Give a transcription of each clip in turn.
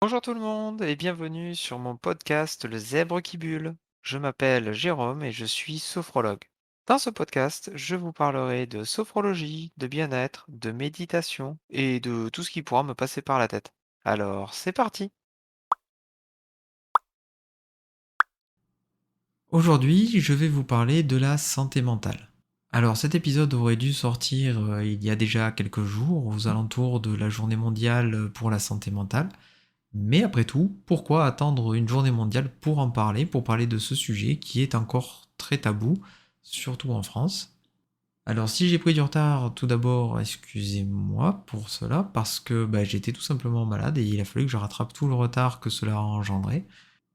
Bonjour tout le monde et bienvenue sur mon podcast Le Zèbre qui bulle. Je m'appelle Jérôme et je suis sophrologue. Dans ce podcast, je vous parlerai de sophrologie, de bien-être, de méditation et de tout ce qui pourra me passer par la tête. Alors, c'est parti! Aujourd'hui, je vais vous parler de la santé mentale. Alors cet épisode aurait dû sortir il y a déjà quelques jours, aux alentours de la journée mondiale pour la santé mentale. Mais après tout, pourquoi attendre une journée mondiale pour en parler, pour parler de ce sujet qui est encore très tabou, surtout en France? Alors si j'ai pris du retard, tout d'abord, excusez-moi pour cela, parce que j'étais tout simplement malade et il a fallu que je rattrape tout le retard que cela a engendré.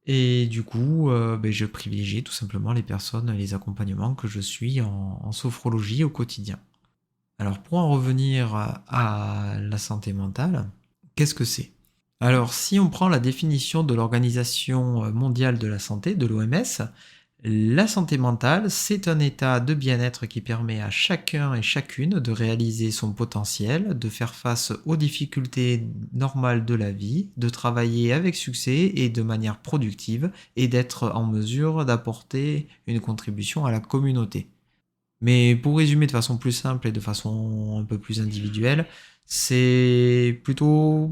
Et du coup, je privilégiais tout simplement les personnes, les accompagnements que je suis en sophrologie au quotidien. Alors pour en revenir à la santé mentale, qu'est-ce que c'est? Alors si on prend la définition de l'Organisation mondiale de la santé, de l'OMS, la santé mentale, c'est un état de bien-être qui permet à chacun et chacune de réaliser son potentiel, de faire face aux difficultés normales de la vie, de travailler avec succès et de manière productive et d'être en mesure d'apporter une contribution à la communauté. Mais pour résumer de façon plus simple et de façon un peu plus individuelle, c'est plutôt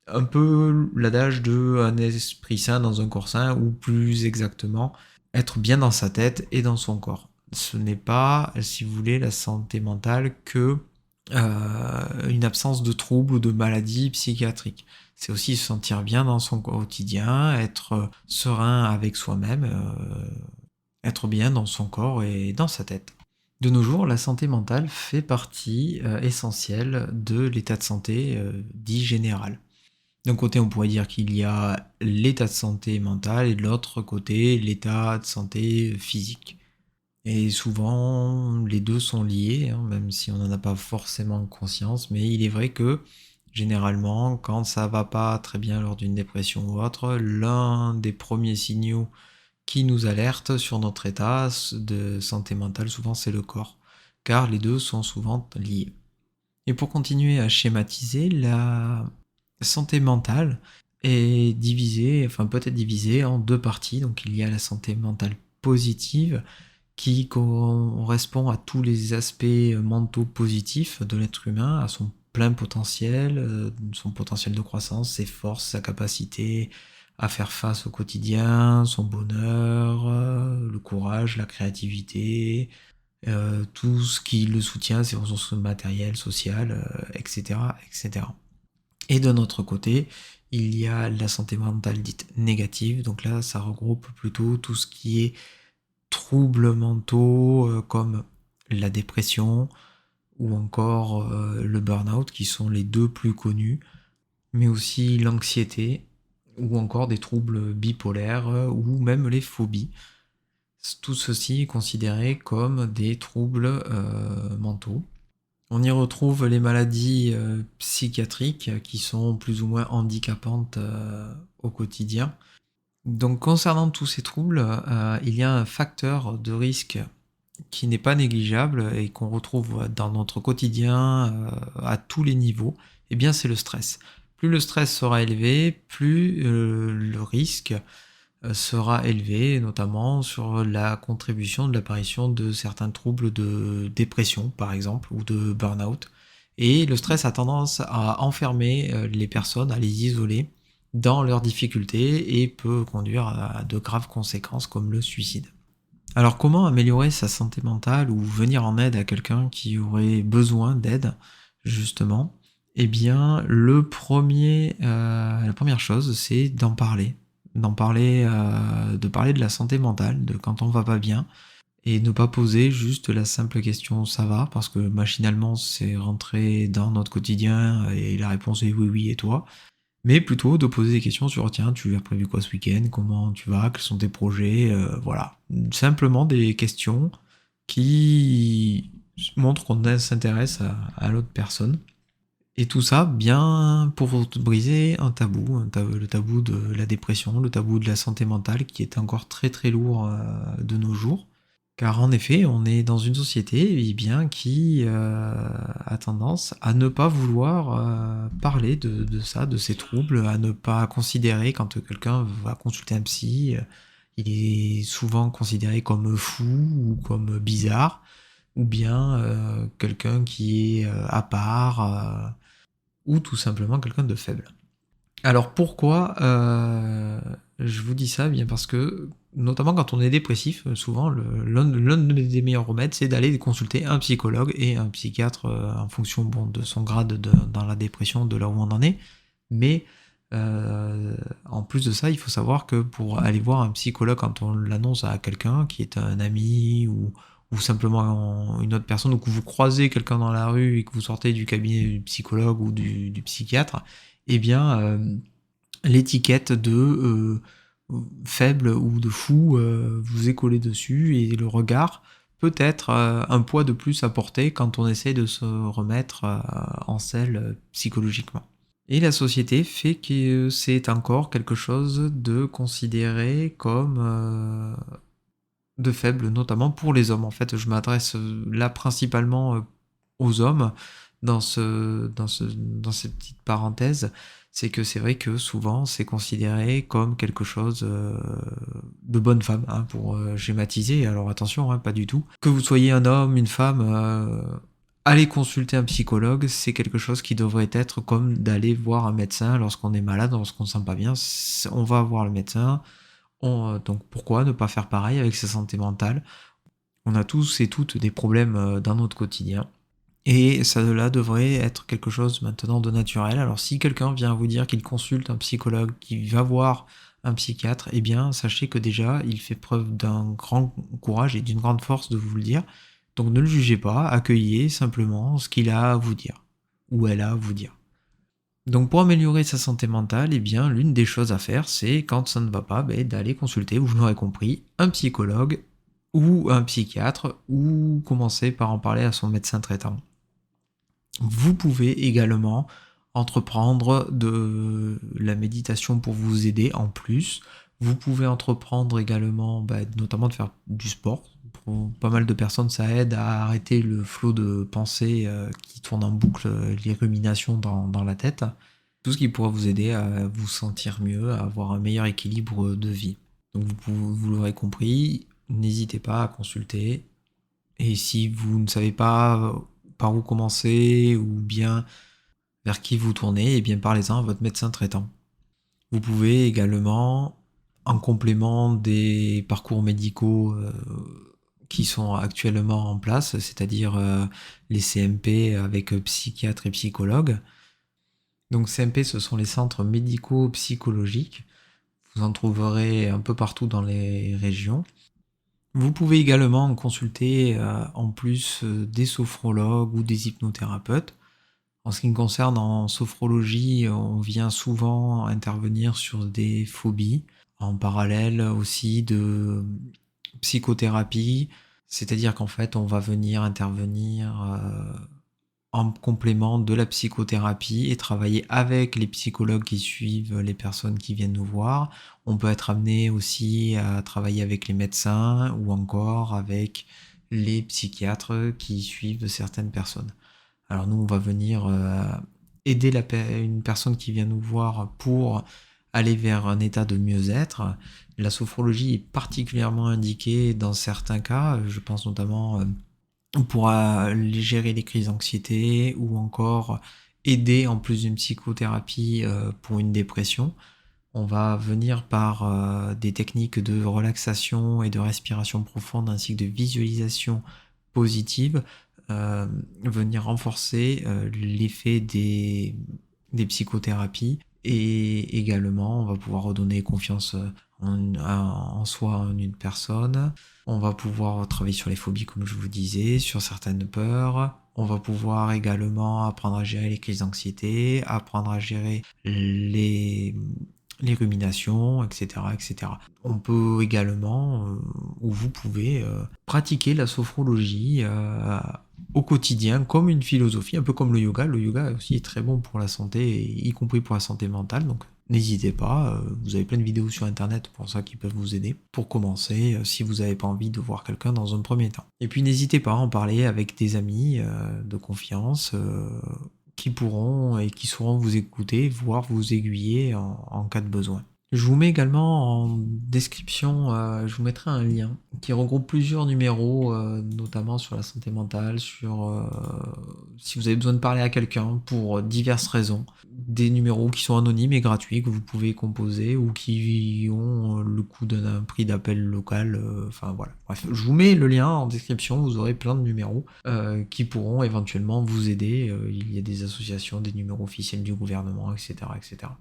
un peu l'adage de un esprit sain dans un corps sain, ou plus exactement, être bien dans sa tête et dans son corps. Ce n'est pas, si vous voulez, la santé mentale que une absence de troubles ou de maladies psychiatriques. C'est aussi se sentir bien dans son quotidien, être serein avec soi-même, être bien dans son corps et dans sa tête. De nos jours, la santé mentale fait partie essentielle de l'état de santé dit général. D'un côté, on pourrait dire qu'il y a l'état de santé mentale et de l'autre côté, l'état de santé physique. Et souvent, les deux sont liés, hein, même si on n'en a pas forcément conscience, mais il est vrai que généralement, quand ça va pas très bien lors d'une dépression ou autre, l'un des premiers signaux qui nous alerte sur notre état de santé mentale, souvent c'est le corps, car les deux sont souvent liés. Et pour continuer à schématiser, la santé mentale est divisée, enfin peut être divisée en deux parties. Donc il y a la santé mentale positive qui correspond à tous les aspects mentaux positifs de l'être humain, à son plein potentiel, son potentiel de croissance, ses forces, sa capacité à faire face au quotidien, son bonheur, le courage, la créativité, tout ce qui le soutient, ses ressources matérielles, sociales, etc., etc. Et d'un autre côté, il y a la santé mentale dite négative. Donc là, ça regroupe plutôt tout ce qui est troubles mentaux comme la dépression ou encore le burn-out, qui sont les deux plus connus, mais aussi l'anxiété ou encore des troubles bipolaires ou même les phobies. Tout ceci est considéré comme des troubles mentaux. On y retrouve les maladies psychiatriques qui sont plus ou moins handicapantes au quotidien. Donc concernant tous ces troubles, il y a un facteur de risque qui n'est pas négligeable et qu'on retrouve dans notre quotidien à tous les niveaux, eh bien c'est le stress. Plus le stress sera élevé, plus le risque sera élevé, notamment sur la contribution de l'apparition de certains troubles de dépression, par exemple, ou de burn-out. Et le stress a tendance à enfermer les personnes, à les isoler dans leurs difficultés et peut conduire à de graves conséquences comme le suicide. Alors comment améliorer sa santé mentale ou venir en aide à quelqu'un qui aurait besoin d'aide, justement? Eh bien, la première chose, c'est d'en parler. D'en parler, de parler de la santé mentale, de quand on va pas bien, et ne pas poser juste la simple question «ça va?» parce que machinalement c'est rentré dans notre quotidien et la réponse est «oui, oui, et toi?» Mais plutôt de poser des questions sur «Tiens, tu as prévu quoi ce week-end? Comment tu vas? Quels sont tes projets?» Voilà. Simplement des questions qui montrent qu'on s'intéresse à l'autre personne. Et tout ça bien pour briser le tabou de la dépression, le tabou de la santé mentale qui est encore très très lourd de nos jours. Car en effet, on est dans une société qui a tendance à ne pas vouloir parler de ça, de ses troubles, à ne pas considérer quand quelqu'un va consulter un psy, il est souvent considéré comme fou ou comme bizarre, ou bien quelqu'un qui est à part, ou tout simplement quelqu'un de faible. Alors pourquoi je vous dis ça? Bien parce que, notamment quand on est dépressif, souvent l'un des meilleurs remèdes, c'est d'aller consulter un psychologue et un psychiatre en fonction de son grade dans la dépression, de là où on en est. Mais en plus de ça, il faut savoir que pour aller voir un psychologue quand on l'annonce à quelqu'un qui est un ami ou simplement une autre personne, ou que vous croisez quelqu'un dans la rue et que vous sortez du cabinet du psychologue ou du psychiatre, eh bien, l'étiquette de faible ou de fou vous est collée dessus, et le regard peut être un poids de plus à porter quand on essaie de se remettre en selle psychologiquement. Et la société fait que c'est encore quelque chose de considéré comme de faible, notamment pour les hommes. En fait, je m'adresse là principalement aux hommes dans cette petite parenthèse. C'est que c'est vrai que souvent c'est considéré comme quelque chose de bonne femme, hein, pour schématiser. Alors attention, hein, pas du tout. Que vous soyez un homme, une femme, aller consulter un psychologue, c'est quelque chose qui devrait être comme d'aller voir un médecin lorsqu'on est malade, lorsqu'on ne se sent pas bien. On va voir le médecin. Donc pourquoi ne pas faire pareil avec sa santé mentale? On a tous et toutes des problèmes dans notre quotidien. Et cela devrait être quelque chose maintenant de naturel. Alors si quelqu'un vient vous dire qu'il consulte un psychologue, qu'il va voir un psychiatre, eh bien sachez que déjà il fait preuve d'un grand courage et d'une grande force de vous le dire. Donc ne le jugez pas, accueillez simplement ce qu'il a à vous dire, ou elle a à vous dire. Donc pour améliorer sa santé mentale, eh bien l'une des choses à faire, c'est quand ça ne va pas, d'aller consulter, vous l'aurez compris, un psychologue ou un psychiatre, ou commencer par en parler à son médecin traitant. Vous pouvez également entreprendre de la méditation pour vous aider en plus. Vous pouvez entreprendre également, notamment de faire du sport. Pour pas mal de personnes, ça aide à arrêter le flot de pensées qui tournent en boucle, les ruminations dans la tête. Tout ce qui pourra vous aider à vous sentir mieux, à avoir un meilleur équilibre de vie. Donc vous l'aurez compris, n'hésitez pas à consulter. Et si vous ne savez pas par où commencer ou bien vers qui vous tournez, eh bien parlez-en à votre médecin traitant. Vous pouvez également, en complément des parcours médicaux qui sont actuellement en place, c'est-à-dire les CMP avec psychiatre et psychologue. Donc CMP, ce sont les centres médico-psychologiques. Vous en trouverez un peu partout dans les régions. Vous pouvez également consulter en plus des sophrologues ou des hypnothérapeutes. En ce qui me concerne, en sophrologie, on vient souvent intervenir sur des phobies, en parallèle aussi de psychothérapie, c'est-à-dire qu'en fait on va venir intervenir en complément de la psychothérapie et travailler avec les psychologues qui suivent les personnes qui viennent nous voir. On peut être amené aussi à travailler avec les médecins ou encore avec les psychiatres qui suivent certaines personnes. Alors nous, on va venir aider une personne qui vient nous voir pour aller vers un état de mieux-être. La sophrologie est particulièrement indiquée dans certains cas, je pense notamment pour gérer les crises d'anxiété ou encore aider en plus d'une psychothérapie pour une dépression. On va venir par des techniques de relaxation et de respiration profonde ainsi que de visualisation positive venir renforcer l'effet des psychothérapies, et également on va pouvoir redonner confiance en soi, en une personne. On va pouvoir travailler sur les phobies comme je vous disais, sur certaines peurs. On va pouvoir également apprendre à gérer les crises d'anxiété, apprendre à gérer les ruminations, etc., etc. On peut également, ou vous pouvez, pratiquer la sophrologie au quotidien comme une philosophie, un peu comme le yoga. Le yoga aussi est très bon pour la santé, y compris pour la santé mentale, donc N'hésitez pas, vous avez plein de vidéos sur internet pour ça qui peuvent vous aider pour commencer, si vous n'avez pas envie de voir quelqu'un dans un premier temps. Et puis n'hésitez pas à en parler avec des amis de confiance qui pourront et qui sauront vous écouter, voire vous aiguiller en cas de besoin. Je vous mets également en description, je vous mettrai un lien qui regroupe plusieurs numéros, notamment sur la santé mentale, sur si vous avez besoin de parler à quelqu'un pour diverses raisons. Des numéros qui sont anonymes et gratuits que vous pouvez composer ou qui ont le coût d'un prix d'appel local. Enfin voilà. Bref, je vous mets le lien en description, vous aurez plein de numéros qui pourront éventuellement vous aider. Il y a des associations, des numéros officiels du gouvernement, etc., etc.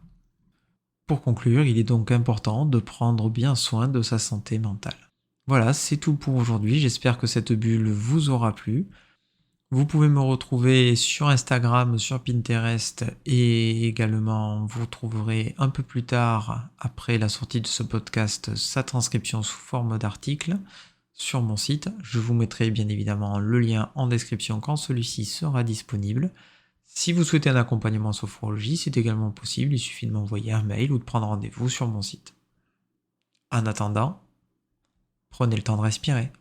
Pour conclure, il est donc important de prendre bien soin de sa santé mentale. Voilà, c'est tout pour aujourd'hui. J'espère que cette bulle vous aura plu. Vous pouvez me retrouver sur Instagram, sur Pinterest et également vous trouverez un peu plus tard, après la sortie de ce podcast, sa transcription sous forme d'article sur mon site. Je vous mettrai bien évidemment le lien en description quand celui-ci sera disponible. Si vous souhaitez un accompagnement en sophrologie, c'est également possible, il suffit de m'envoyer un mail ou de prendre rendez-vous sur mon site. En attendant, prenez le temps de respirer.